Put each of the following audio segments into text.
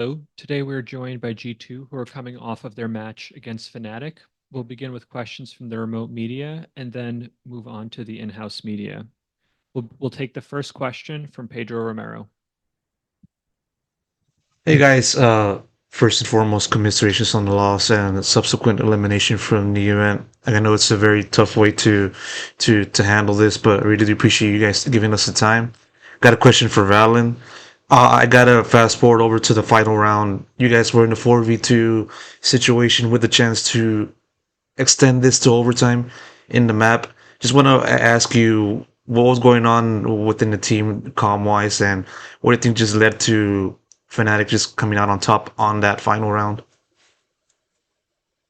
Hello, today we're joined by G2 who are coming off of their match against FNATIC. We'll begin with questions from the remote media and then move on to the in-house media. We'll take the first question from Pedro Romero. Hey guys, first and foremost, commiserations on the loss and subsequent elimination from the event. I know it's a very tough way to handle this, but I really do appreciate you guys giving us the time. Got a question for Valyn. I gotta fast forward over to the final round. You guys were in a 4v2 situation with the chance to extend this to overtime in the map. Just want to ask you what was going on within the team, calm wise, and what do you think just led to Fnatic just coming out on top on that final round?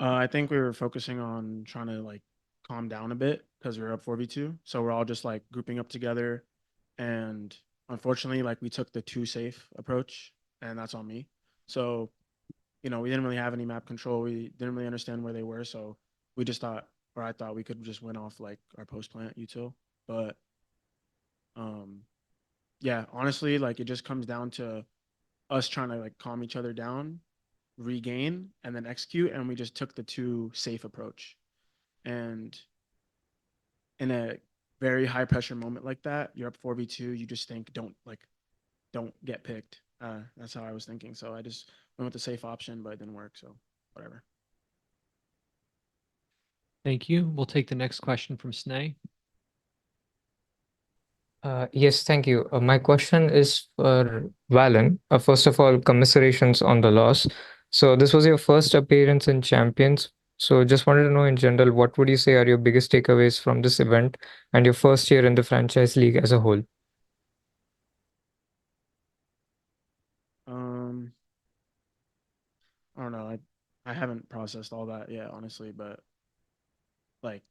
I think we were focusing on trying to like calm down a bit because we were up 4v2. So we're all just like grouping up together. And unfortunately, like we took the too safe approach, and that's on me. So, we didn't really have any map control. We didn't really understand where they were. So we just thought, or I thought we could just win off like our post plant util. But um yeah, honestly, like it just comes down to us trying to like calm each other down, regain, and then execute. And we just took the too safe approach. And in a very high pressure moment like that, you're up 4v2, you just think don't get picked. That's how I was thinking. So I just went with the safe option, but it didn't work. So whatever. Thank you. We'll take the next question from Snay. Yes, thank you. My question is for Valyn. First of all, commiserations on the loss. So this was your first appearance in Champions. So just wanted to know in general, what would you say are your biggest takeaways from this event and your first year in the franchise league as a whole? Um, I don't know. I haven't processed all that yet, honestly, but like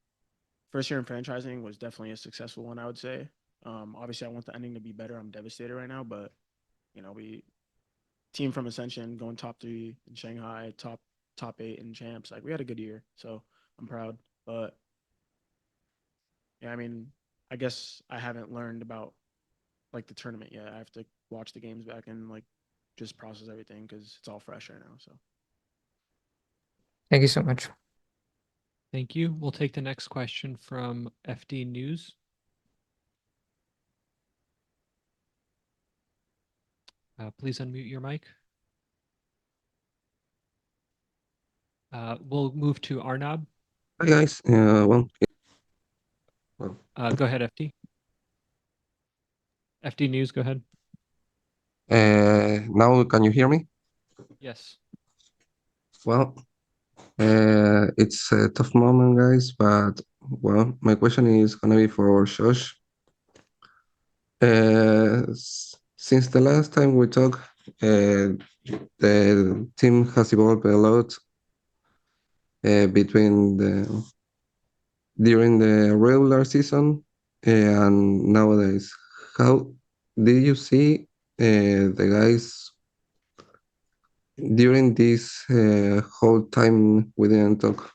first year in franchising was definitely a successful one, I would say. Obviously I want the ending to be better. I'm devastated right now, but we team from Ascension going top 3 in Shanghai, top 8 in champs. Like we had a good year, so I'm proud. But yeah, I mean, I guess I haven't learned about like the tournament yet. I have to watch the games back and like just process everything because it's all fresh right now. So Thank you so much. Thank you. We'll take the next question from FD News. Please unmute your mic. We'll move to Arnab. Hi guys. Go ahead, FD. FD News, go ahead. Now can you hear me? Yes. Well, it's a tough moment, guys, but well, my question is gonna be for Shosh. Since the last time we talked, the team has evolved a lot between during the regular season and nowadays. How did you see the guys during this whole time we didn't talk?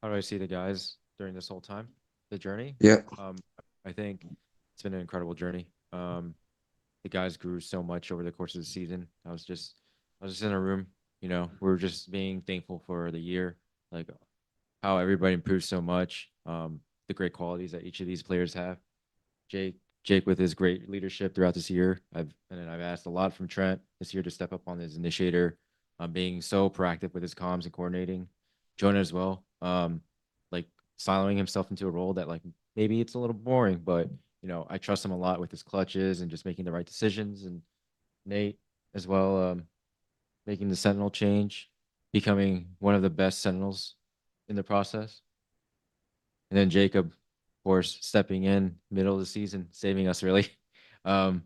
How do I see the guys during this whole time? The journey? Yeah. I think it's been an incredible journey. The guys grew so much over the course of the season. I was just in a room, we're just being thankful for the year, like how everybody improved so much, the great qualities that each of these players have. Jake with his great leadership throughout this year. I've asked a lot from Trent this year to step up on his initiator, being so proactive with his comms and coordinating. Jonah as well, like siloing himself into a role that like maybe it's a little boring, but I trust him a lot with his clutches and just making the right decisions. And Nate as well, making the Sentinel change, becoming one of the best Sentinels in the process. And then Jacob, of course, stepping in middle of the season, saving us really. And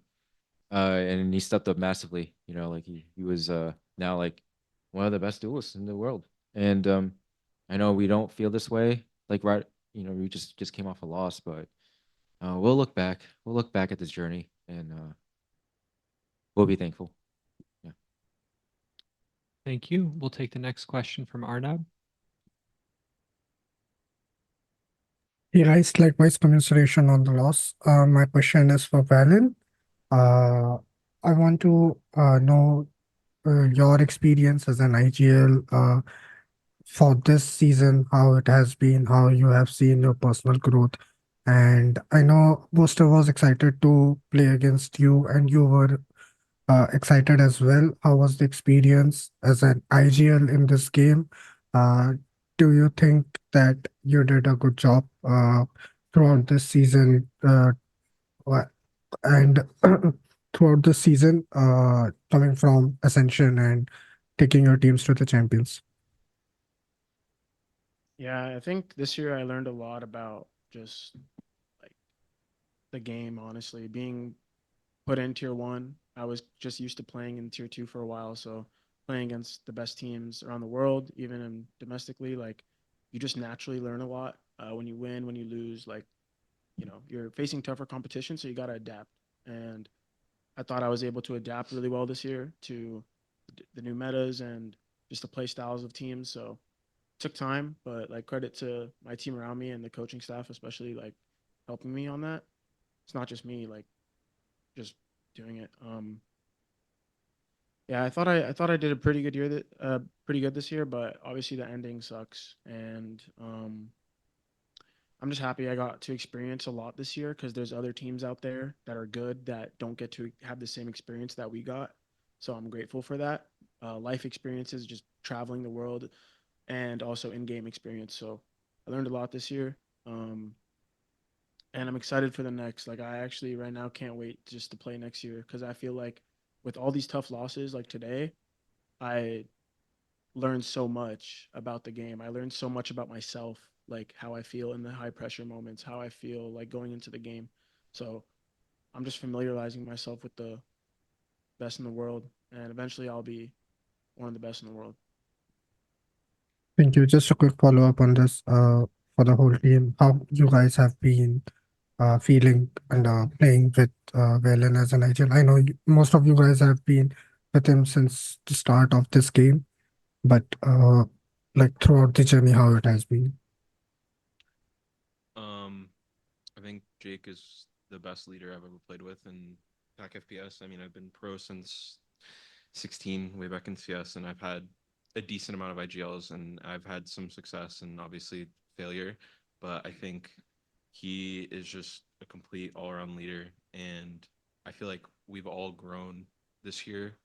he stepped up massively. Like he was now like one of the best duelists in the world. And I know we don't feel this way, like right, we just came off a loss, but we'll look back. We'll look back at this journey, and we'll be thankful. Yeah. Thank you. We'll take the next question from Arnab. Hey guys, likewise commiseration on the loss. My question is for Valyn. I want to know your experience as an IGL for this season, how it has been, how you have seen your personal growth. And I know Booster was excited to play against you, and you were excited as well. How was the experience as an IGL in this game? Uh, do you think that you did a good job throughout this season? Wha- and throughout the season, coming from Ascension and taking your teams to the champions. Yeah, I think this year I learned a lot about just like the game, honestly. Being put in tier one, I was just used to playing in tier two for a while. So playing against the best teams around the world, even in domestically, like you just naturally learn a lot when you win, when you lose. Like, you're facing tougher competition, so you got to adapt. And I thought I was able to adapt really well this year to the new metas and just the play styles of teams. So took time, but like credit to my team around me and the coaching staff, especially like helping me on that. It's not just me, like just doing it. Yeah, I thought I did a pretty good year pretty good this year, but obviously the ending sucks. And I'm just happy I got to experience a lot this year because there's other teams out there that are good that don't get to have the same experience that we got. So I'm grateful for that. Life experiences, just traveling the world, and also in-game experience. So I learned a lot this year. Um, and I'm excited for the next. Like I actually right now can't wait just to play next year because I feel like with all these tough losses like today, I learned so much about the game. I learned so much about myself, like how I feel in the high pressure moments, how I feel like going into the game. So I'm just familiarizing myself with the best in the world, and eventually I'll be one of the best in the world. Thank you. Just a quick follow-up on this for the whole team. How you guys have been feeling and playing with Valyn as an IGL. I know most of you guys have been with him since the start of this game, but like throughout the journey, how it has been. I think Jake is the best leader I've ever played with in PAC FPS. I mean, I've been pro since 16, way back in CS, and I've had a decent amount of IGLs, and I've had some success and obviously failure. But I think he is just a complete all-around leader, and I feel like we've all grown this year.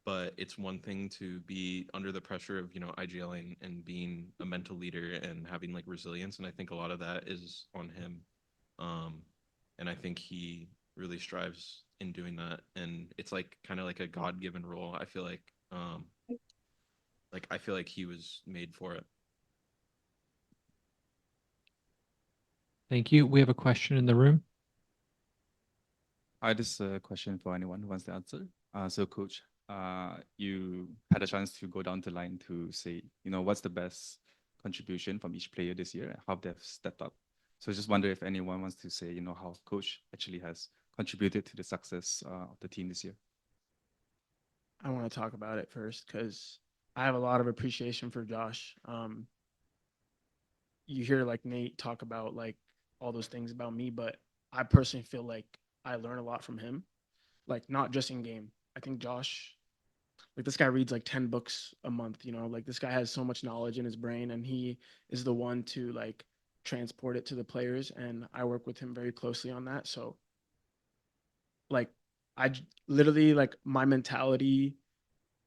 But it's one thing to be under the pressure of IGLing and being a mental leader and having like resilience, and I think a lot of that is on him. um, and I think he really strives in doing that. And it's like kind of like a God-given role. I feel like he was made for it. Thank you. We have a question in the room. Hi, this is a question for anyone who wants to answer. So, Coach, you had a chance to go down the line to say, what's the best contribution from each player this year and how they've stepped up. So, I just wonder if anyone wants to say, how Coach actually has contributed to the success of the team this year. I want to talk about it first because I have a lot of appreciation for Josh. You hear like Nate talk about like all those things about me, but I personally feel like I learn a lot from him. Like not just in game. I think Josh, like this guy reads like 10 books a month, like this guy has so much knowledge in his brain and he is the one to like transport it to the players, and I work with him very closely on that. So like literally like my mentality,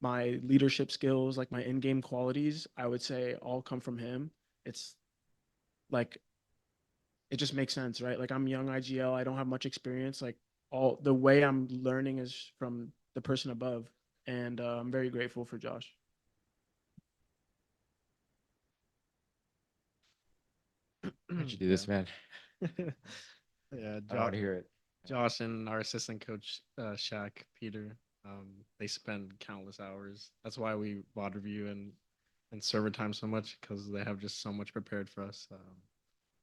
my leadership skills, like my in-game qualities, I would say all come from him. It's like it just makes sense, right? Like I'm young IGL, I don't have much experience. Like all the way I'm learning is from the person above, and I'm very grateful for Josh. How'd you do this, man? Yeah, I want to hear it. Josh and our assistant coach, Shaq, Peter, they spend countless hours. That's why we VOD review and server time so much because they have just so much prepared for us.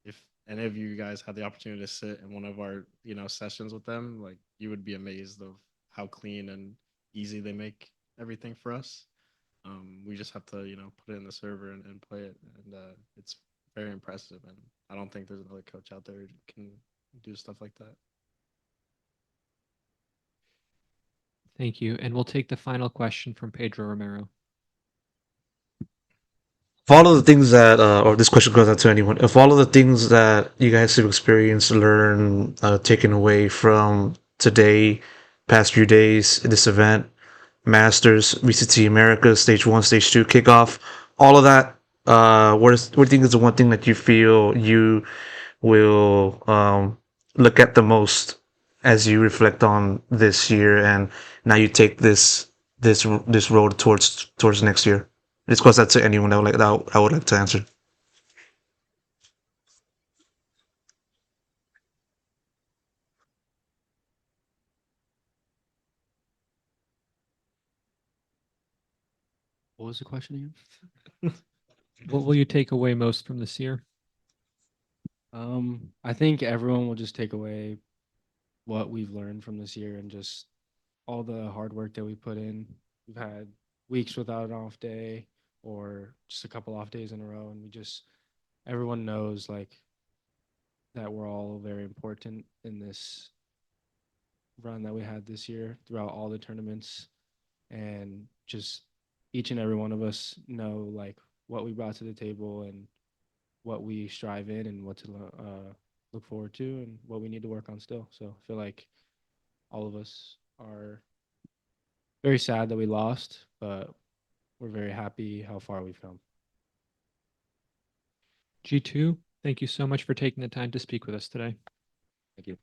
If any of you guys had the opportunity to sit in one of our, sessions with them, like you would be amazed of how clean and easy they make everything for us. We just have to, put it in the server and play it, and it's very impressive. And I don't think there's another coach out there who can do stuff like that. Thank you. And we'll take the final question from Pedro Romero. If all of the things that, or this question goes out to anyone, if all of the things that you guys have experienced, learned, taken away from today, past few days, this event, Masters, VCT America, Stage 1, Stage 2, kickoff, all of that, what do you think is the one thing that you feel you will look at the most as you reflect on this year and now you take this road towards next year? This goes out to anyone that I would like to answer. What was the question again? What will you take away most from this year? I think everyone will just take away what we've learned from this year and just all the hard work that we put in. We've had weeks without an off day or just a couple off days in a row, and everyone knows like that we're all very important in this run that we had this year throughout all the tournaments, and just each and every one of us know like what we brought to the table and what we strive in and what to look forward to and what we need to work on still. So I feel like all of us are very sad that we lost, but we're very happy how far we've come. G2, thank you so much for taking the time to speak with us today. Thank you.